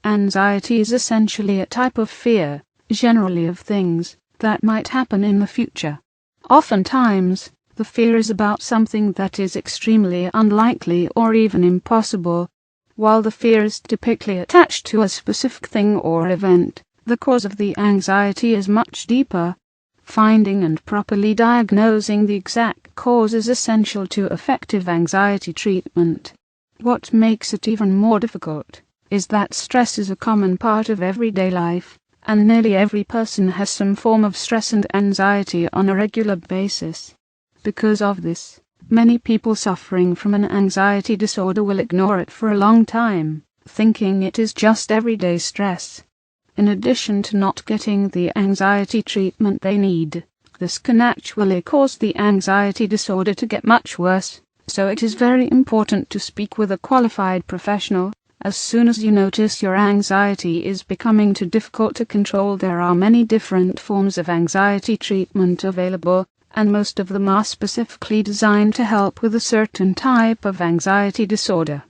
Anxiety is essentially a type of fear, generally of things that might happen in the future. Oftentimes, the fear is about something that is extremely unlikely or even impossible. While the fear is typically attached to a specific thing or event, the cause of the anxiety is much deeper. Finding and properly diagnosing the exact cause is essential to effective anxiety treatment. What makes it even more difficult is that stress is a common part of everyday life, and nearly every person has some form of stress and anxiety on a regular basis. Because of this, many people suffering from an anxiety disorder will ignore it for a long time, thinking it is just everyday stress. In addition to not getting the anxiety treatment they need, this can actually cause the anxiety disorder to get much worse, so it is very important to speak with a qualified professional as soon as you notice your anxiety is becoming too difficult to control. There are many different forms of anxiety treatment available, and most of them are specifically designed to help with a certain type of anxiety disorder.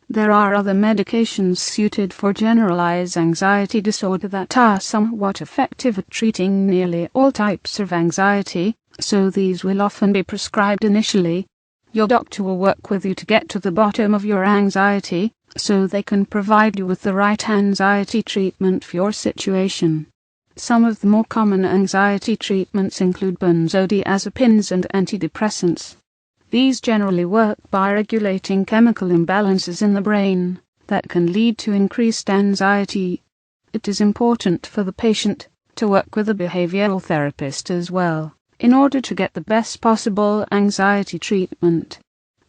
There are other medications suited for generalized anxiety disorder that are somewhat effective at treating nearly all types of anxiety, so these will often be prescribed initially. Your doctor will work with you to get to the bottom of your anxiety, so they can provide you with the right anxiety treatment for your situation. Some of the more common anxiety treatments include benzodiazepines and antidepressants. These generally work by regulating chemical imbalances in the brain that can lead to increased anxiety. It is important for the patient to work with a behavioral therapist as well, in order to get the best possible anxiety treatment.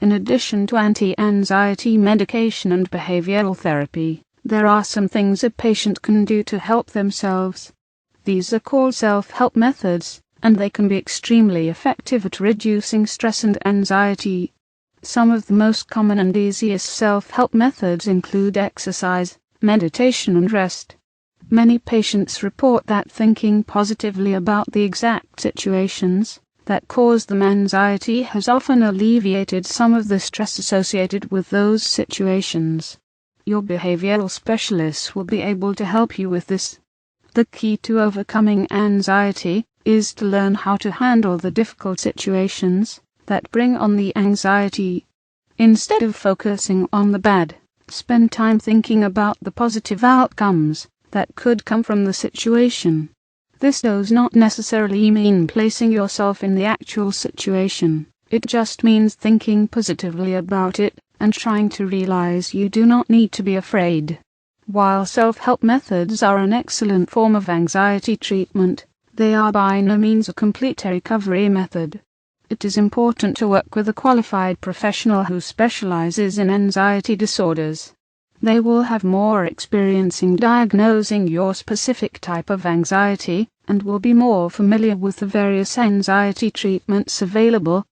In addition to anti-anxiety medication and behavioral therapy, there are some things a patient can do to help themselves. These are called self-help methods, and they can be extremely effective at reducing stress and anxiety. Some of the most common and easiest self-help methods include exercise, meditation, and rest. Many patients report that thinking positively about the exact situations that cause them anxiety has often alleviated some of the stress associated with those situations. Your behavioral specialist will be able to help you with this. The key to overcoming anxiety is to learn how to handle the difficult situations that bring on the anxiety. Instead of focusing on the bad, spend time thinking about the positive outcomes that could come from the situation. This does not necessarily mean placing yourself in the actual situation. It just means thinking positively about it and trying to realize you do not need to be afraid. While self-help methods are an excellent form of anxiety treatment, they are by no means a complete recovery method. It is important to work with a qualified professional who specializes in anxiety disorders. They will have more experience in diagnosing your specific type of anxiety and will be more familiar with the various anxiety treatments available